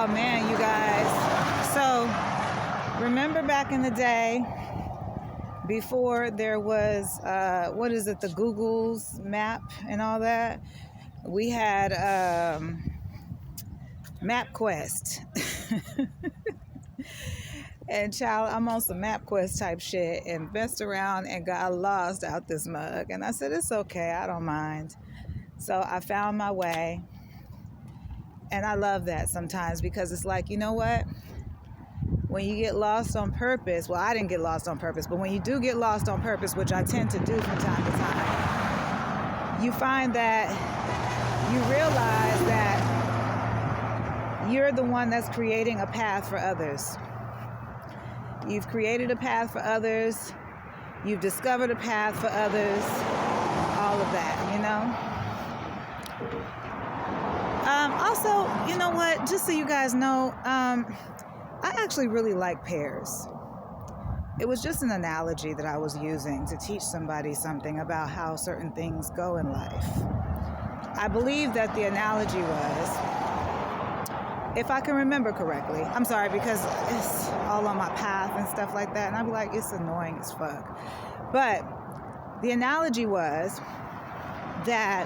Oh man, you guys. So remember back in the day, before there was the Google's map and all that, we had MapQuest. And child, I'm on some MapQuest type shit and messed around and got lost out this mug. And I said, it's okay, I don't mind. So I found my way. And I love that sometimes, because it's like, you know what? When you get lost on purpose, well, I didn't get lost on purpose, but when you do get lost on purpose, which I tend to do from time to time, you find that you realize that you're the one that's creating a path for others. You've created a path for others. You've discovered a path for others. All of that, you know? Also, you know what? Just so you guys know, I actually really like pears. It was just an analogy that I was using to teach somebody something about how certain things go in life. I believe that the analogy was, if I can remember correctly, I'm sorry, because it's all on my path and stuff like that, and I'd be like, it's annoying as fuck. But the analogy was that,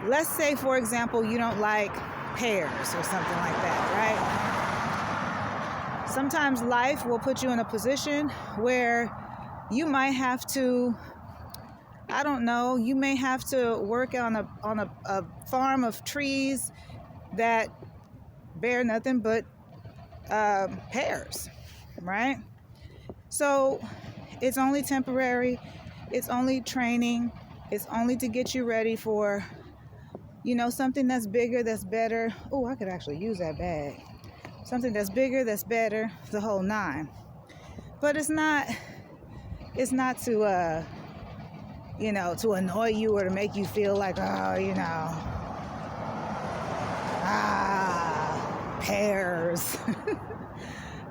let's say, for example, you don't like pears or something like that, right? Sometimes life will put you in a position where you might have to, I don't know, you may have to work on a farm of trees that bear nothing but pears, right? So it's only temporary. It's only training. It's only to get you ready for, you know, something that's bigger, that's better. Oh, I could actually use that bag. Something that's bigger, that's better, the whole nine. But it's not to, you know, to annoy you or to make you feel like, oh, you know, pears.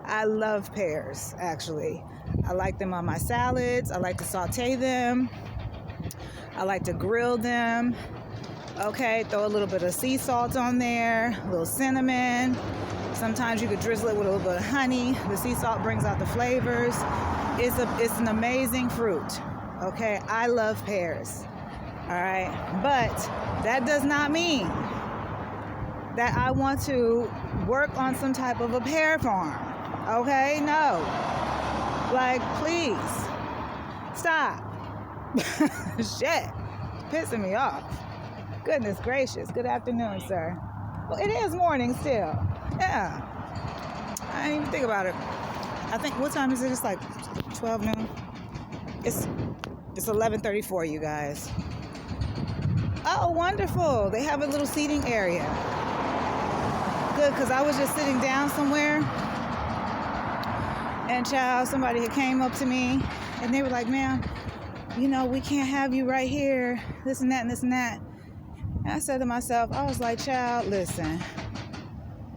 I love pears, actually. I like them on my salads. I like to saute them. I like to grill them. Okay, throw a little bit of sea salt on there, a little cinnamon. Sometimes you could drizzle it with a little bit of honey. The sea salt brings out the flavors. It's an amazing fruit. Okay, I love pears. All right, but that does not mean that I want to work on some type of a pear farm. Okay, no. Like, please, stop. Shit, pissing me off. Goodness gracious. Good afternoon, sir. Well, it is morning still. Yeah. I didn't even think about it. I think, what time is it? It's like 12 noon. It's 11:34, you guys. Oh, wonderful. They have a little seating area. Good, because I was just sitting down somewhere. And child, somebody had came up to me and they were like, ma'am, you know, we can't have you right here. This and that and this and that. And I said to myself, I was like, child, listen,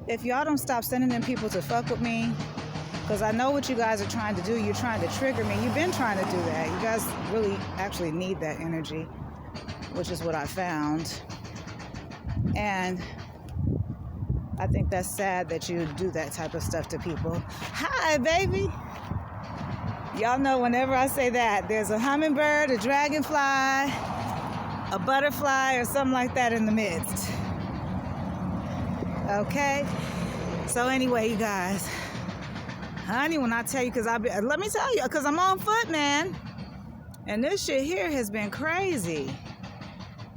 if y'all don't stop sending them people to fuck with me, because I know what you guys are trying to do. You're trying to trigger me. You've been trying to do that. You guys really actually need that energy, which is what I found. And I think that's sad that you do that type of stuff to people. Hi, baby. Y'all know whenever I say that, there's a hummingbird, a dragonfly, a butterfly, or something like that in the midst. Okay? So anyway, you guys, honey, when I tell you, let me tell you, because I'm on foot, man. And this shit here has been crazy.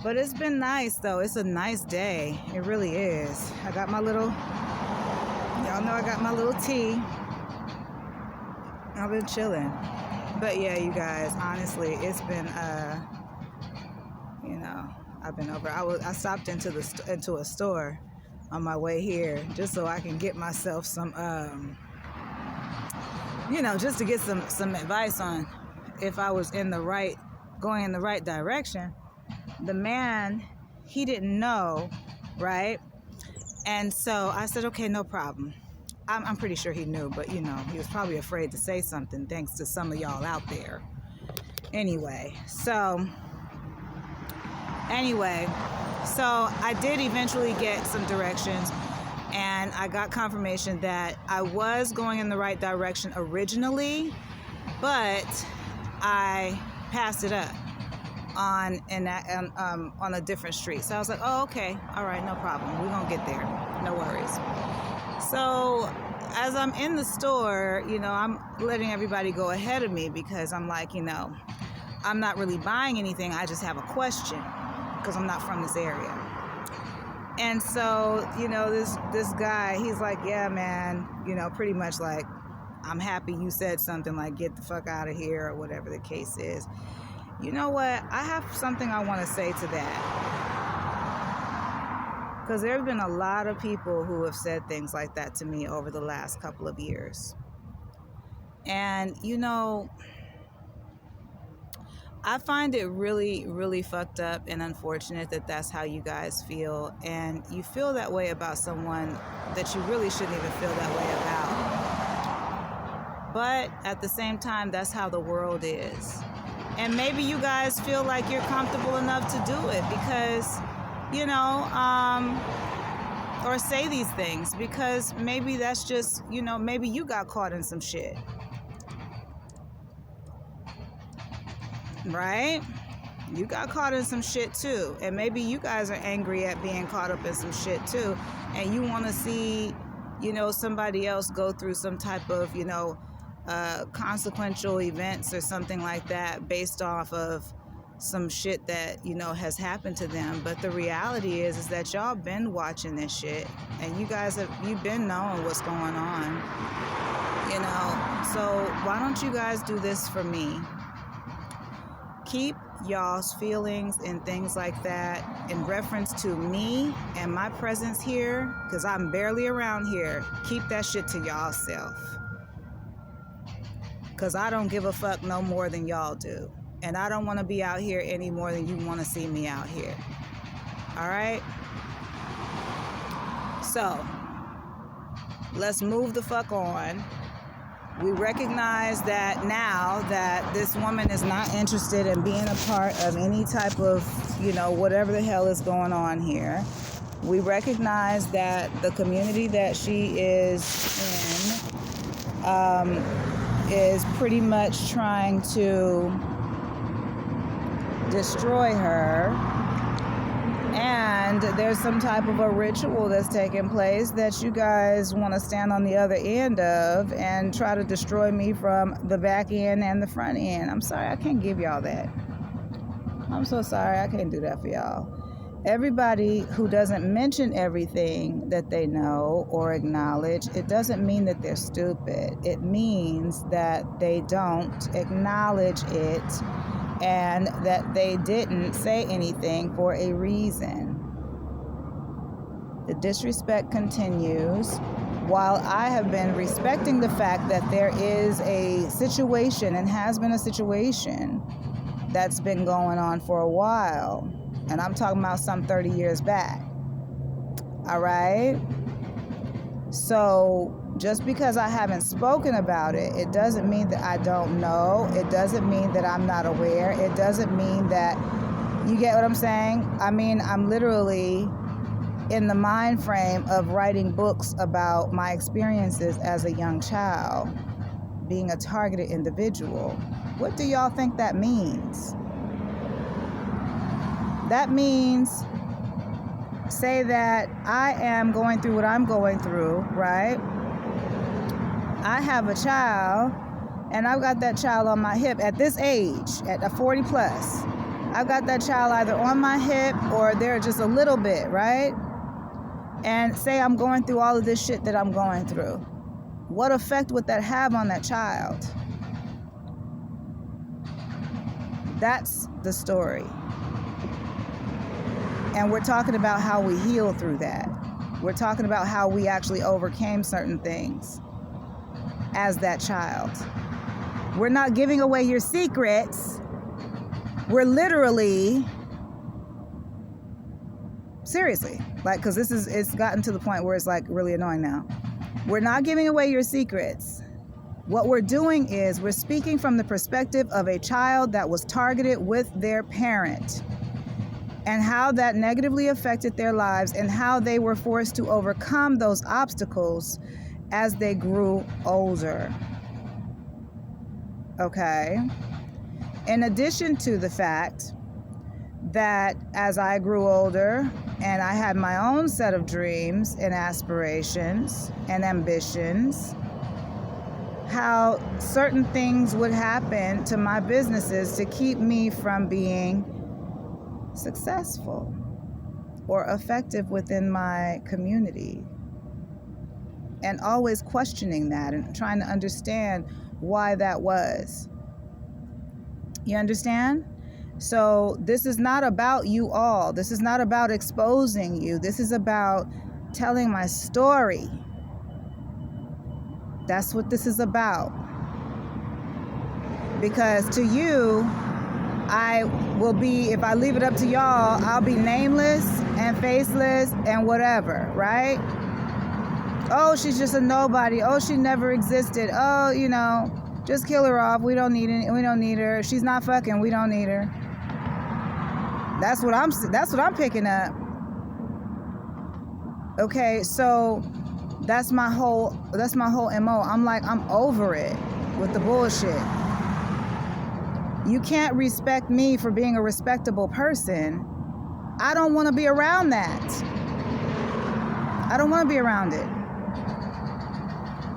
But it's been nice, though. It's a nice day. It really is. I got my little, y'all know I got my little tea. I've been chilling. But yeah, you guys, honestly, it's been, you know, I've been over. I stopped into a store on my way here just so I can get myself some, you know, just to get some advice on if I was going in the right direction. The man, he didn't know, right? And so I said, okay, no problem. I'm pretty sure he knew, but, you know, he was probably afraid to say something thanks to some of y'all out there. Anyway, so I did eventually get some directions, and I got confirmation that I was going in the right direction originally, but I passed it up on a different street. So I was like, oh, okay, all right, no problem. We're gonna get there, no worries. So as I'm in the store, I'm letting everybody go ahead of me because I'm like, I'm not really buying anything. I just have a question because I'm not from this area. And so, this guy, he's like, yeah, man, pretty much like, I'm happy you said something like, get the fuck out of here, or whatever the case is. You know what? I have something I want to say to that. Because there have been a lot of people who have said things like that to me over the last couple of years. And, I find it really, really fucked up and unfortunate that that's how you guys feel. And you feel that way about someone that you really shouldn't even feel that way about. But at the same time, that's how the world is. And maybe you guys feel like you're comfortable enough to do it because, or say these things because maybe that's just, maybe you got caught in some shit. Right? You got caught in some shit too. And maybe you guys are angry at being caught up in some shit too. And you want to see, somebody else go through some type of, consequential events or something like that based off of some shit that, has happened to them. But the reality is that y'all been watching this shit and you've been knowing what's going on, So why don't you guys do this for me? Keep y'all's feelings and things like that in reference to me and my presence here, because I'm barely around here. Keep that shit to y'all self. Because I don't give a fuck no more than y'all do. And I don't want to be out here any more than you want to see me out here. All right? So, let's move the fuck on. We recognize that now that this woman is not interested in being a part of any type of, whatever the hell is going on here. We recognize that the community that she is in is pretty much trying to destroy her. And there's some type of a ritual that's taking place that you guys want to stand on the other end of and try to destroy me from the back end and the front end. I'm sorry, I can't give y'all that. I'm so sorry, I can't do that for y'all. Everybody who doesn't mention everything that they know or acknowledge, it doesn't mean that they're stupid. It means that they don't acknowledge it and that they didn't say anything for a reason. The disrespect continues. While I have been respecting the fact that there is a situation and has been a situation that's been going on for a while, and I'm talking about some 30 years back. All right? So just because I haven't spoken about it, it doesn't mean that I don't know. It doesn't mean that I'm not aware. It doesn't mean that, you get what I'm saying? I mean, I'm literally in the mind frame of writing books about my experiences as a young child, being a targeted individual. What do y'all think that means? That means, say that I am going through what I'm going through, right? I have a child, and I've got that child on my hip at this age, at a 40 plus. I've got that child either on my hip or they're just a little bit, right? And say I'm going through all of this shit that I'm going through. What effect would that have on that child? That's the story. And we're talking about how we heal through that. We're talking about how we actually overcame certain things as that child. We're not giving away your secrets. We're literally, seriously, like, because it's gotten to the point where it's like really annoying now. We're not giving away your secrets. What we're doing is we're speaking from the perspective of a child that was targeted with their parent. and how that negatively affected their lives and how they were forced to overcome those obstacles as they grew older. Okay? In addition to the fact that as I grew older and I had my own set of dreams and aspirations and ambitions, how certain things would happen to my businesses to keep me from being successful or effective within my community. And always questioning that and trying to understand why that was. You understand? So this is not about you all. This is not about exposing you. This is about telling my story. That's what this is about. Because to you, I will be, if I leave it up to y'all, I'll be nameless and faceless and whatever, right? Oh, she's just a nobody. Oh, she never existed. Oh, you know, just kill her off. We don't need her. She's not fucking. We don't need her. That's what I'm picking up. Okay, so that's my whole MO. I'm like, I'm over it with the bullshit. You can't respect me for being a respectable person. I don't want to be around that. I don't want to be around it.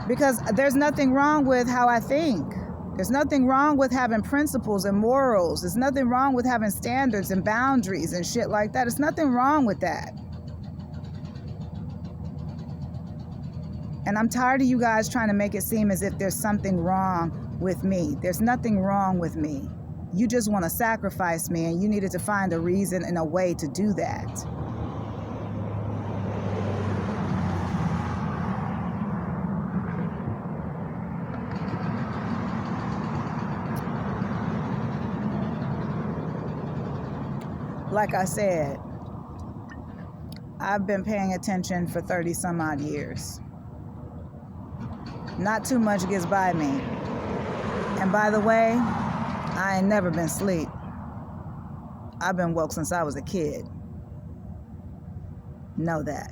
Because there's nothing wrong with how I think. There's nothing wrong with having principles and morals. There's nothing wrong with having standards and boundaries and shit like that. There's nothing wrong with that. And I'm tired of you guys trying to make it seem as if there's something wrong with me. There's nothing wrong with me. You just want to sacrifice me, and you needed to find a reason and a way to do that. Like I said, I've been paying attention for 30 some odd years. Not too much gets by me. And by the way, I ain't never been asleep. I've been woke since I was a kid. Know that.